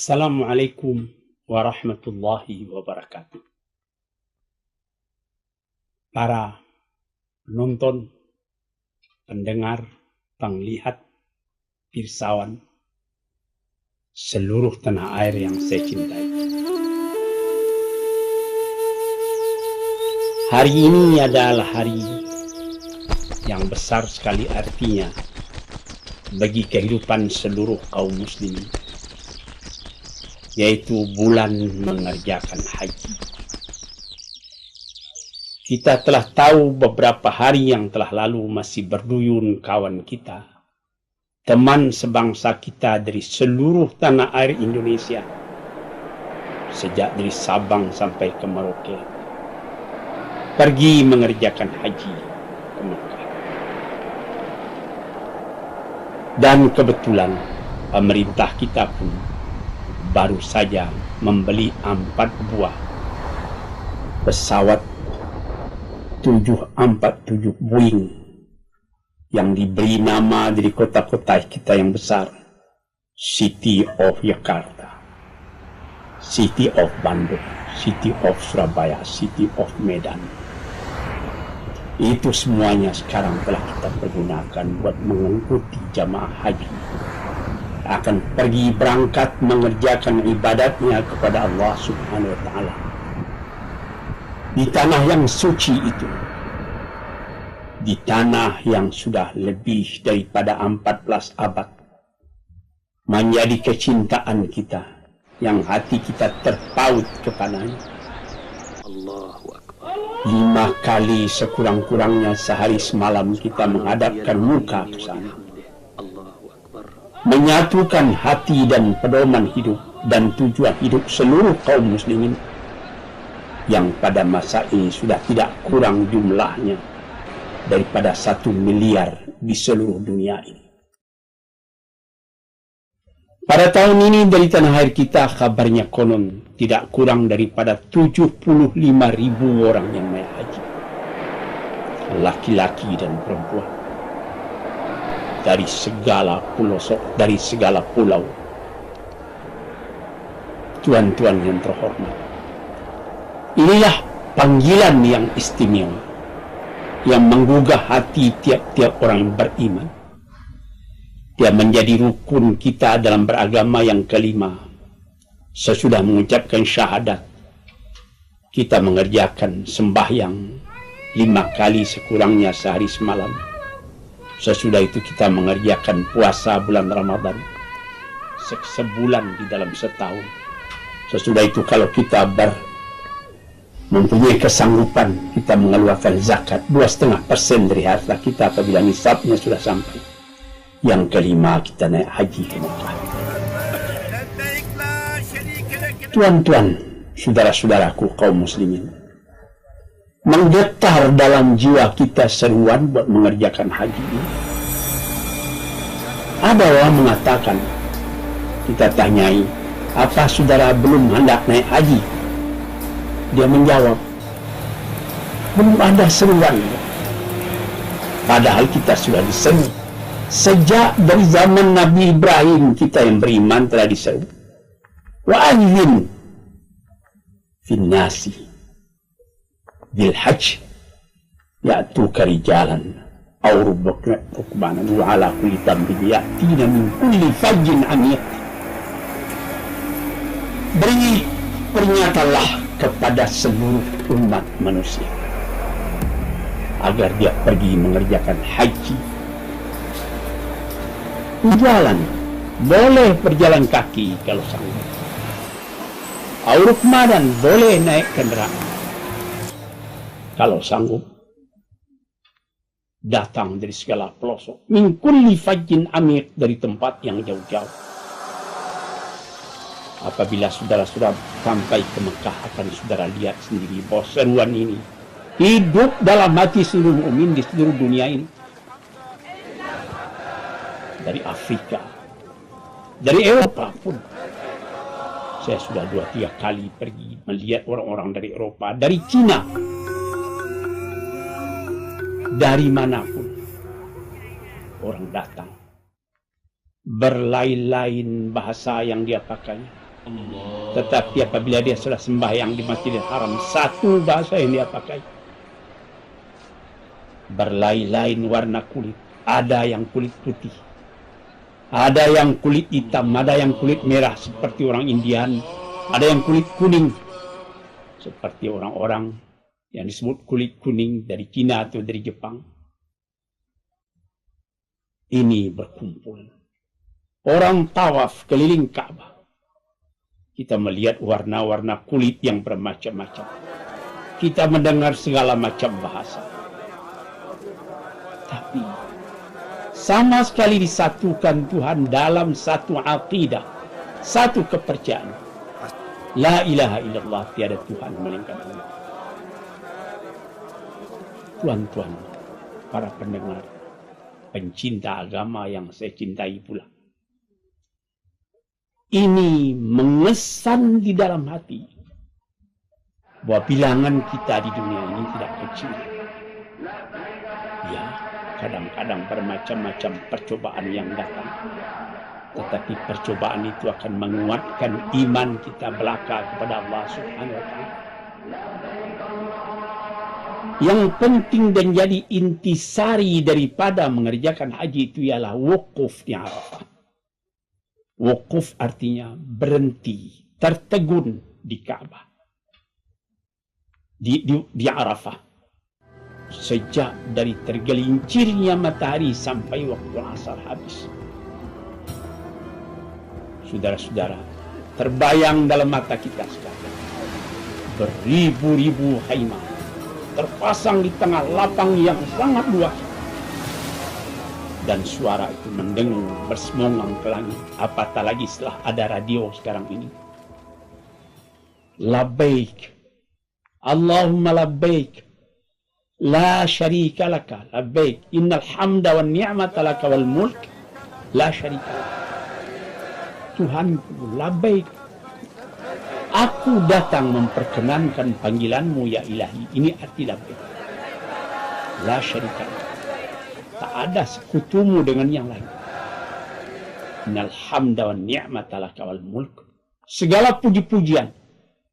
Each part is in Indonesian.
Assalamualaikum warahmatullahi wabarakatuh. Para penonton, pendengar, penglihat, pirsawan, seluruh tanah air yang saya cintai. Hari ini adalah hari yang besar sekali artinya bagi kehidupan seluruh kaum muslimin, yaitu bulan mengerjakan haji. Kita telah tahu beberapa hari yang telah lalu masih berduyun kawan kita, teman sebangsa kita dari seluruh tanah air Indonesia, sejak dari Sabang sampai ke Merauke, pergi mengerjakan haji ke Mekah. Dan kebetulan pemerintah kita pun baru saja membeli 4 buah pesawat 747 Boeing yang diberi nama dari kota-kota kita yang besar, City of Jakarta, City of Bandung, City of Surabaya, City of Medan. Itu semuanya sekarang telah kita pergunakan buat mengikuti jamaah haji, akan pergi berangkat mengerjakan ibadatnya kepada Allah Subhanahu wa Ta'ala di tanah yang suci itu, di tanah yang sudah lebih daripada 14 abad menjadi kecintaan kita, yang hati kita terpaut kepadanya. 5 kali sekurang-kurangnya sehari semalam kita menghadapkan muka ke sana, menyatukan hati dan pedoman hidup dan tujuan hidup seluruh kaum muslimin yang pada masa ini sudah tidak kurang jumlahnya daripada 1 miliar di seluruh dunia ini. Pada tahun ini dari tanah air kita kabarnya konon tidak kurang daripada 75.000 orang yang naik haji, laki-laki dan perempuan, dari segala pelosok, dari segala pulau. Tuan-tuan yang terhormat, inilah panggilan yang istimewa yang menggugah hati tiap-tiap orang beriman. Dia menjadi rukun kita dalam beragama yang kelima. Sesudah mengucapkan syahadat, kita mengerjakan sembahyang 5 kali sekurangnya sehari semalam. Sesudah itu kita mengerjakan puasa bulan Ramadan sebulan di dalam setahun. Sesudah itu kalau kita mempunyai kesanggupan, kita mengeluarkan zakat 2,5% dari harta kita apabila nisabnya sudah sampai. Yang kelima, kita naik haji ke Mekah. Tuan-tuan, saudara-saudaraku kaum muslimin, menggetar dalam jiwa kita seruan buat mengerjakan haji ini. Ada orang mengatakan, kita tanyai, apa saudara belum hendak naik haji? Dia menjawab, belum ada seruan. Padahal kita sudah diseru. Sejak dari zaman Nabi Ibrahim kita yang beriman telah diseru. Wa'adzin fin nasi bil hajj ya'tuka rijalan aw rukbanan wa ala kulli dhanbin ya'tina min kulli fajjin amiq. Beri pernyatalah kepada seluruh umat manusia agar dia pergi mengerjakan haji. Jalan, boleh berjalan kaki kalau sanggup. Rukmadan, boleh naik kendaraan kalau sanggup. Datang dari segala pelosok, min kulli fajjin amiq, dari tempat yang jauh-jauh. Apabila saudara-saudara sampai ke Mekah, akan saudara lihat sendiri bahwa seruan ini hidup dalam hati seluruh mukmin di seluruh dunia ini. Dari Afrika, dari Eropa pun. Saya sudah 2-3 kali pergi melihat orang-orang dari Eropa, dari Cina, dari manapun orang datang. Berlain-lain bahasa yang dia pakai, Tetapi apabila dia sudah sembahyang di Masjidil Haram, satu bahasa yang dia pakai. Berlain-lain warna kulit. Ada yang kulit putih, ada yang kulit hitam, ada yang kulit merah seperti orang Indian, ada yang kulit kuning seperti orang-orang yang disebut kulit kuning dari Cina atau dari Jepang. Ini berkumpul. Orang tawaf keliling Ka'bah. Kita melihat warna-warna kulit yang bermacam-macam. Kita mendengar segala macam bahasa. Tapi sama sekali disatukan Tuhan dalam satu aqidah, satu kepercayaan. La ilaha illallah, tiada Tuhan melainkan Allah. Tuan-tuan, para pendengar, pencinta agama yang saya cintai pula. Ini mengesan di dalam hati bahwa bilangan kita di dunia ini tidak kecil. Ya, kadang-kadang bermacam-macam percobaan yang datang. Tetapi percobaan itu akan menguatkan iman kita belaka kepada Allah Subhanahu wa Ta'ala. Yang penting dan jadi intisari daripada mengerjakan haji itu ialah wukuf di Arafah. Wukuf artinya berhenti, tertegun di Ka'bah, di Arafah. Sejak dari tergelincirnya matahari sampai waktu asar habis. Saudara-saudara, terbayang dalam mata kita sekarang. Beribu-ribu khaimah terpasang di tengah lapang yang sangat luas. Dan suara itu mendengung bersemongang ke langit. Apatah lagi setelah ada radio sekarang ini. Labbaik, Allahumma labbaik, la syarika laka, labbaik, innal hamda wan ni'mata laka wal mulk, la syarika laka. Tuhanku, labbaik, aku datang memperkenankan panggilanmu ya ilahi. Ini arti labbaik. La syarika laka, tak ada sekutumu dengan yang lain. Innal hamda wan ni'mata laka wal mulk. Segala puji-pujian,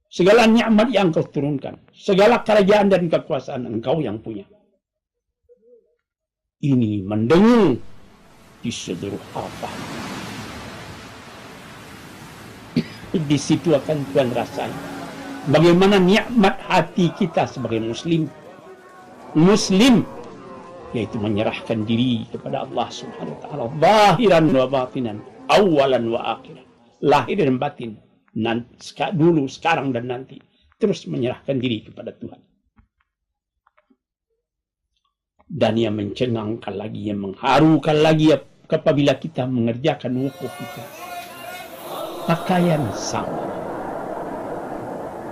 segala nikmat yang kau turunkan, segala kerajaan dan kekuasaan engkau yang punya. Ini mendengung di seluruh Arafah. Di situ akan Tuhan rasain bagaimana nikmat hati kita sebagai Muslim, yaitu menyerahkan diri kepada Allah Subhanahu wa Ta'ala, zahiran wa batinan, awalan wa akhiran, lahir dan batin, dulu, sekarang dan nanti, terus menyerahkan diri kepada Tuhan. Dan yang mencengangkan lagi, yang mengharukan lagi apabila kita mengerjakan wukuf itu, pakaian sama,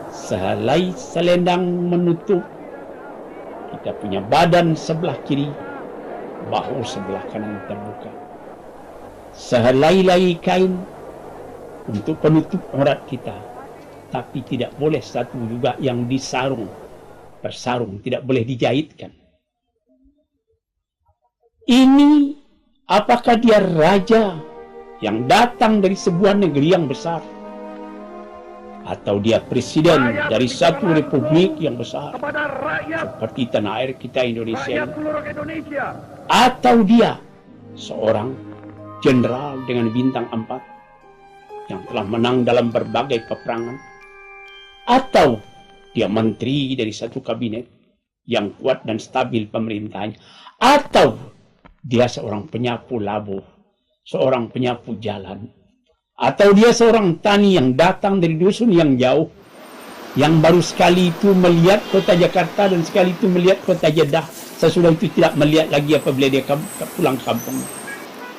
sehelai selendang menutup kita punya badan sebelah kiri, bahu sebelah kanan terbuka. Sehelai kain untuk penutup aurat kita, tapi tidak boleh satu juga yang bersarung, tidak boleh dijahitkan. Ini apakah dia raja yang datang dari sebuah negeri yang besar, atau dia presiden dari satu republik yang besar seperti tanah air kita Indonesia, atau dia seorang jenderal dengan bintang 4 yang telah menang dalam berbagai peperangan, atau dia menteri dari satu kabinet yang kuat dan stabil pemerintahannya, atau dia seorang penyapu labuh, seorang penyapu jalan, atau dia seorang tani yang datang dari dusun yang jauh, yang baru sekali itu melihat kota Jakarta dan sekali itu melihat kota Jeddah, sesudah itu tidak melihat lagi apabila dia pulang kampung.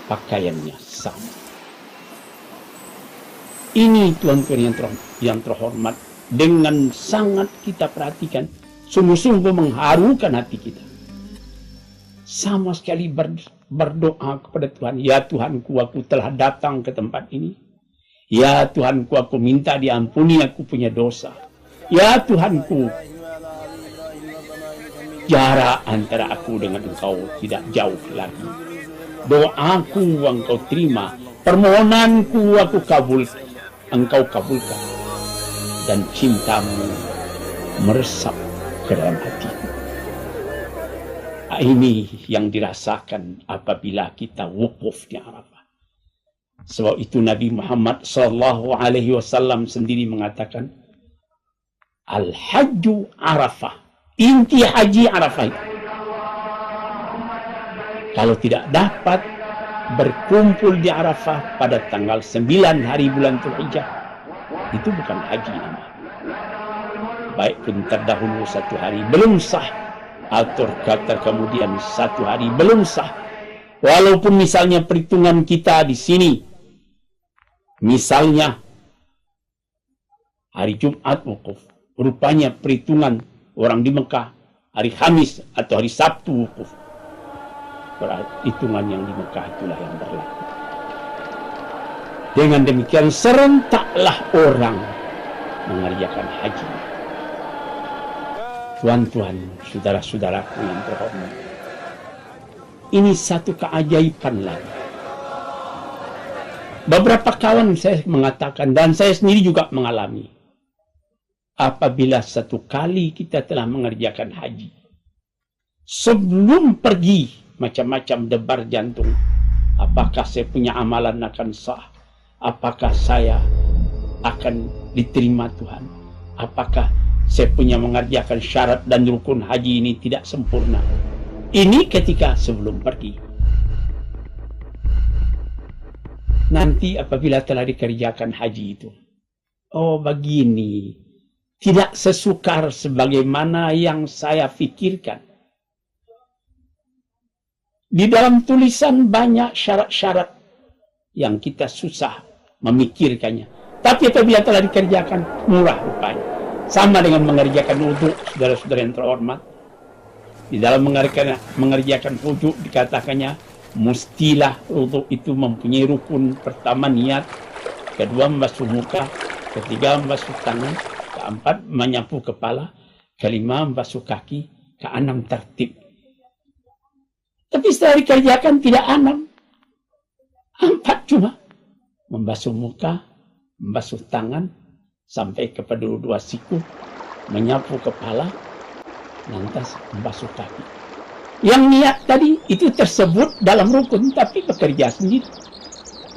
Pakaiannya sama. Ini tuan-tuan yang terhormat, dengan sangat kita perhatikan, sungguh-sungguh mengharukan hati kita. Sama sekali berdoa kepada Tuhan, ya Tuhanku, aku telah datang ke tempat ini. Ya Tuhanku, aku minta diampuni aku punya dosa. Ya Tuhanku, jarak antara aku dengan Engkau tidak jauh lagi. Doaku Engkau terima, permohonanku aku kabulkan. engkau kabulkan, dan cintamu meresap ke dalam hatiku. Ini yang dirasakan apabila kita wukuf di Arafah. Sebab itu Nabi Muhammad SAW sendiri mengatakan, Al-Hajju Arafah. Inti haji Arafah itu. Kalau tidak dapat berkumpul di Arafah pada tanggal 9 hari bulan Dzulhijjah, itu bukan haji namanya. Baik pun terdahulu 1 hari belum sah, atau kata kemudian 1 hari belum sah. Walaupun misalnya perhitungan kita di sini, misalnya hari Jumat wukuf, rupanya perhitungan orang di Mekah hari Kamis atau hari Sabtu wukuf. Hitungan yang di Mekah itulah yang berlaku. Dengan demikian serentaklah orang mengerjakan haji. Tuan-tuan, saudara-saudaraku yang terhormat, ini satu keajaiban lagi. Beberapa kawan saya mengatakan, dan saya sendiri juga mengalami, apabila satu kali kita telah mengerjakan haji, sebelum pergi macam-macam debar jantung. Apakah saya punya amalan akan sah? Apakah saya akan diterima Tuhan? Apakah saya punya mengerjakan syarat dan rukun haji ini tidak sempurna? Ini ketika sebelum pergi. Nanti apabila telah dikerjakan haji itu, oh begini, tidak sesukar sebagaimana yang saya pikirkan. Di dalam tulisan banyak syarat-syarat yang kita susah memikirkannya. Tapi apabila telah dikerjakan, murah rupanya. Sama dengan mengerjakan wudhu, saudara-saudara yang terhormat. Di dalam mengerjakan wudhu dikatakannya, mustilah wudhu itu mempunyai rukun. Pertama niat, kedua membasuh muka, ketiga membasuh tangan, keempat menyapu kepala, kelima membasuh kaki, keenam tertib. Tapi setelah dikerjakan tidak 6. 4 cuma. Membasuh muka, membasuh tangan, sampai kepada 2 siku, menyapu kepala, lantas membasuh kaki. Yang niat tadi itu tersebut dalam rukun, tapi bekerja sendiri.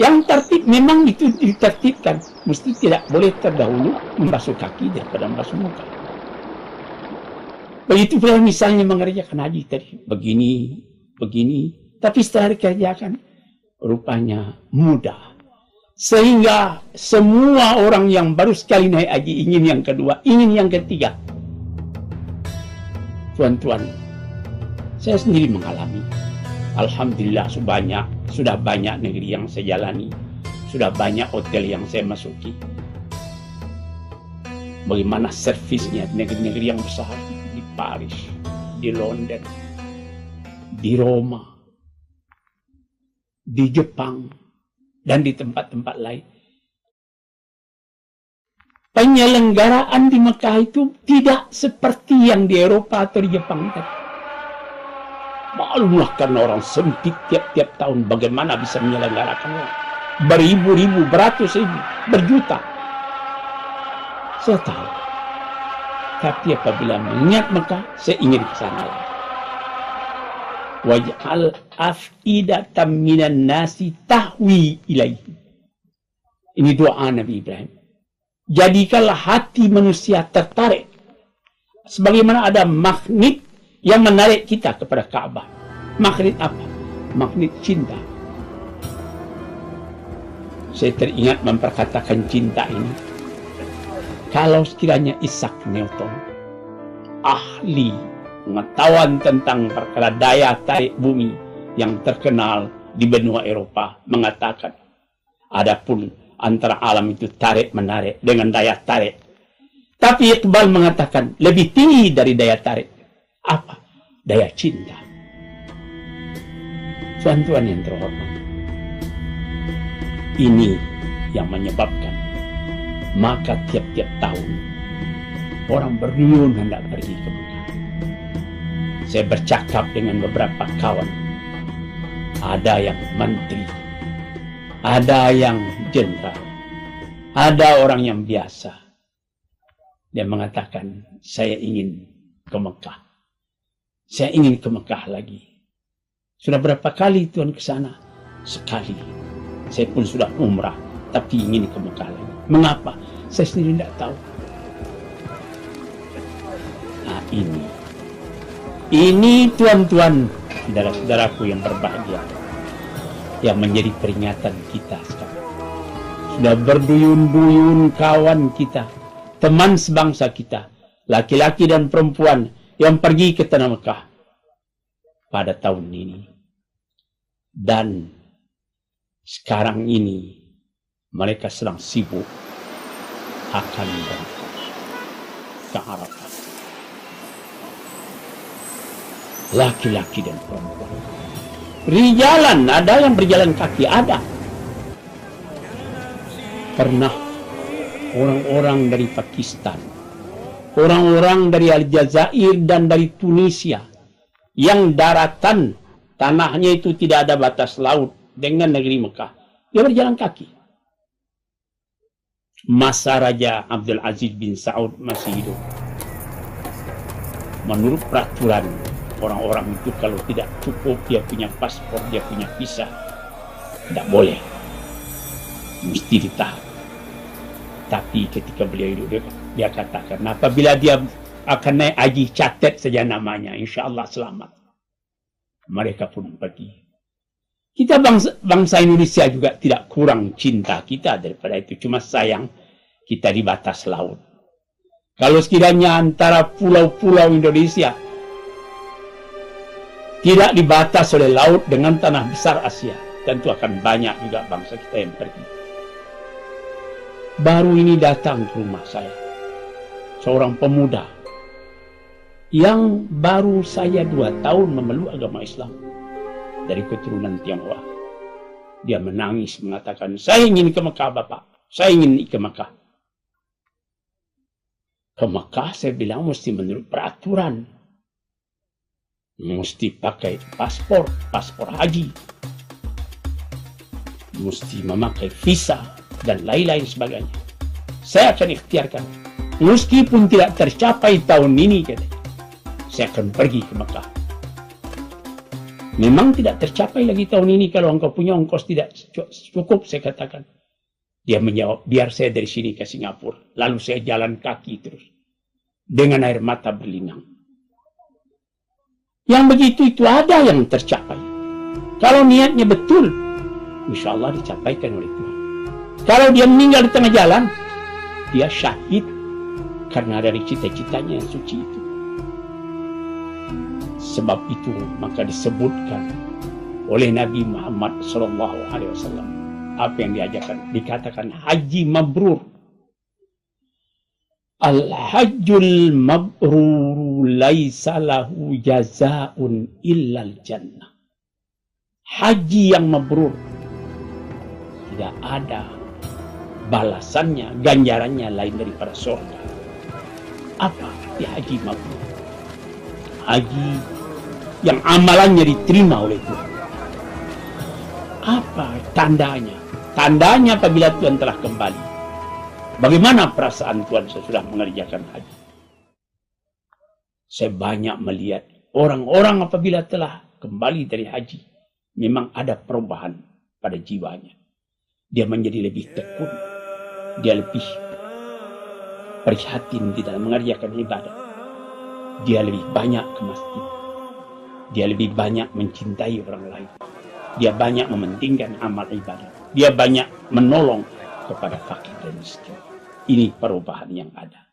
Yang tertib memang itu ditertibkan. Mesti tidak boleh terdahulu membasuh kaki daripada membasuh muka. Begitu pula misalnya mengerjakan haji tadi. Begini, tapi setelah dikerjakan rupanya mudah, sehingga semua orang yang baru sekali naik haji ingin yang kedua, ingin yang ketiga. Tuan-tuan, saya sendiri mengalami. Alhamdulillah sudah banyak negeri yang saya jalani, sudah banyak hotel yang saya masuki. Bagaimana servisnya di negeri-negeri yang besar, di Paris, di London, di Roma, di Jepang, dan di tempat-tempat lain. Penyelenggaraan di Mekah itu tidak seperti yang di Eropa atau di Jepang tadi. Maklumlah karena orang sempit tiap-tiap tahun bagaimana bisa menyelenggarakan beribu-ribu, beratus ribu, berjuta. Saya tahu. Tapi apabila mengingat Mekah, saya ingin ke sana lagi. Waj'al af'idatan minan nasi tahwi ilaihi. Ini doa Nabi Ibrahim. Jadikanlah hati manusia tertarik. Sebagaimana ada magnet yang menarik kita kepada Ka'bah. Magnet apa? Magnet cinta. Saya teringat memperkatakan cinta ini. Kalau sekiranya Isaac Newton, ahli pengetahuan tentang perkara daya tarik bumi yang terkenal di benua Eropa, mengatakan adapun antara alam itu tarik-menarik dengan daya tarik. Tapi Iqbal mengatakan lebih tinggi dari daya tarik. Apa? Daya cinta. Tuan-tuan yang terhormat, ini yang menyebabkan maka tiap-tiap tahun orang berduyun hendak pergi ke Mekah. Saya bercakap dengan beberapa kawan. Ada yang menteri, ada yang jenderal, Ada orang yang biasa. Dia mengatakan, saya ingin ke Mekah. Saya ingin ke Mekah lagi. Sudah berapa kali Tuhan ke sana? Sekali. Saya pun sudah umrah, tapi ingin ke Mekah lagi. Mengapa? Saya sendiri tidak tahu. Nah ini tuan-tuan, saudara-saudaraku yang berbahagia, yang menjadi peringatan kita sekarang. Sudah berduyun-duyun kawan kita, teman sebangsa kita, laki-laki dan perempuan yang pergi ke tanah Mekah pada tahun ini. Dan sekarang ini mereka sedang sibuk akan berangkat ke Arafah. Laki-laki dan perempuan. Berjalan, ada yang berjalan kaki, ada. Pernah orang-orang dari Pakistan, orang-orang dari Aljazair dan dari Tunisia, yang daratan tanahnya itu tidak ada batas laut dengan negeri Mekah, dia berjalan kaki. Masa Raja Abdul Aziz bin Saud masih hidup, menurut peraturan orang-orang itu, kalau tidak cukup dia punya paspor, dia punya visa, tidak boleh, mesti ditahan. Tapi ketika beliau hidup, dia katakan, apabila dia akan naik haji, catat saja namanya, insya Allah selamat. Mereka pun pergi. Kita bangsa Indonesia juga tidak kurang cinta kita daripada itu. Cuma sayang kita di batas laut. Kalau sekiranya antara pulau-pulau Indonesia tidak dibatas oleh laut dengan tanah besar Asia, tentu akan banyak juga bangsa kita yang pergi. Baru ini datang ke rumah saya seorang pemuda yang baru saya 2 tahun memeluk agama Islam dari keturunan Tionghoa. Dia menangis mengatakan, saya ingin ke Mekah Bapak, saya ingin ke Mekah. Ke Mekah saya bilang mesti menurut peraturan, mesti pakai paspor haji, mesti memakai visa dan lain-lain sebagainya. Saya akan ikhtiarkan, meskipun tidak tercapai tahun ini, katanya, saya akan pergi ke Mekah. Memang tidak tercapai lagi tahun ini, kalau engkau punya ongkos tidak cukup, saya katakan. Dia menjawab, biar saya dari sini ke Singapura, lalu saya jalan kaki terus dengan air mata berlinang. Yang begitu itu ada yang tercapai. Kalau niatnya betul, insya Allah dicapaikan oleh Tuhan. Kalau dia meninggal di tengah jalan, dia syahid karena dari cita-citanya yang suci itu. Sebab itu maka disebutkan oleh Nabi Muhammad SAW apa yang diajarkan, dikatakan haji mabrur. Al-hajjul mabrur laisa lahu jazaa'un illal jannah. Haji yang mabrur tidak ada balasannya, ganjarannya lain daripada surga. Apa arti haji mabrur? Haji yang amalannya diterima oleh Tuhan. Apa tandanya? Tandanya apabila Tuhan telah kembali. Bagaimana perasaan Tuhan sesudah mengerjakan haji? Saya banyak melihat orang-orang apabila telah kembali dari haji, memang ada perubahan pada jiwanya. Dia menjadi lebih tekun. Dia lebih prihatin di dalam mengerjakan ibadah. Dia lebih banyak ke masjid. Dia lebih banyak mencintai orang lain. Dia banyak mementingkan amal ibadah. Dia banyak menolong kepada fakir dan miskin. Ini perubahan yang ada.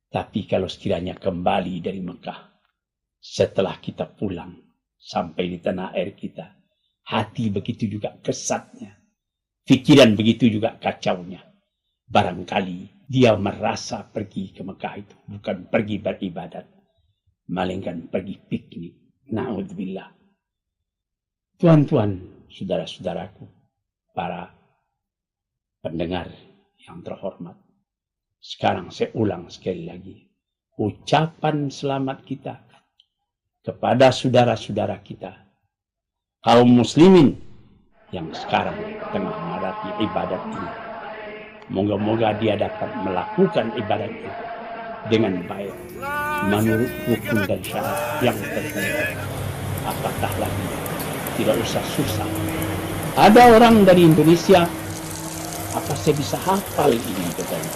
Tapi kalau sekiranya kembali dari Mekah, setelah kita pulang sampai di tanah air kita, hati begitu juga kesatnya, pikiran begitu juga kacaunya. Barangkali dia merasa pergi ke Mekah itu bukan pergi beribadat, melainkan pergi piknik. Na'udzubillah. Tuan-tuan, saudara-saudaraku, para pendengar yang terhormat, sekarang saya ulang sekali lagi, ucapan selamat kita kepada saudara-saudara kita, kaum muslimin yang sekarang tengah menghadapi ibadat ini. Moga-moga dia dapat melakukan ibadat itu dengan baik, menurut rukun dan syarat yang tertentu. Apatah lagi, tidak usah susah. Ada orang dari Indonesia, apa saya bisa hafal ini katanya?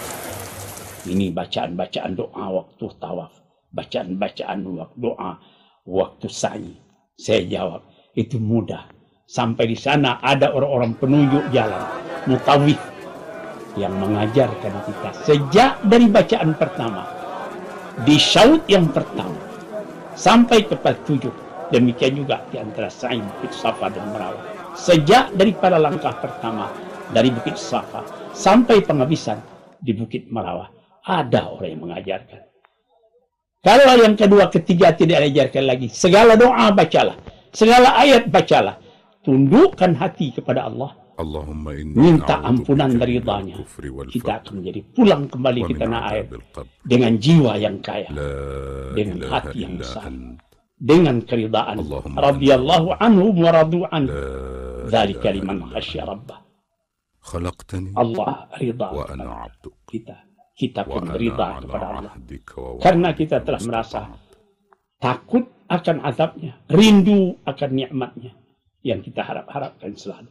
Ini bacaan-bacaan doa waktu tawaf, bacaan-bacaan doa waktu sa'i. Saya jawab, itu mudah. Sampai di sana ada orang-orang penunjuk jalan, mutawif, yang mengajarkan kita sejak dari bacaan pertama, di syaud yang pertama, sampai kepada 7. Demikian juga di antara sa'i Bukit Safa dan Marwah. Sejak daripada langkah pertama dari Bukit Safa sampai penghabisan di Bukit Marwah, ada orang yang mengajarkan. Kalau yang kedua, ketiga tidak diajarkan lagi, segala doa bacalah, segala ayat bacalah, tundukkan hati kepada Allah, minta ampunan dari ridhanya. Kita akan menjadi pulang kembali ke tanah air dengan jiwa yang kaya, dengan hati yang besar, dengan keridaan. Radhiyallahu anhu wa radu anhu. Dzalika liman khasyya rabbah. Allah ridha kepada kita pun ridha kepada Allah. Karena kita telah merasa takut akan azabnya, rindu akan nikmatnya yang kita harap-harapkan selalu.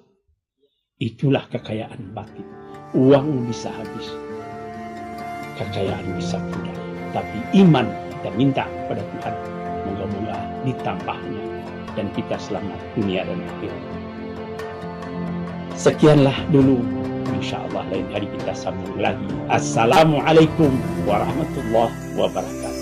Itulah kekayaan batin. Uang bisa habis, kekayaan bisa pudar, tapi iman kita minta kepada Tuhan, moga-moga ditambahnya dan kita selamat dunia dan akhirat. Sekianlah dulu, insyaallah lain hari kita sambung lagi. Assalamualaikum warahmatullahi wabarakatuh.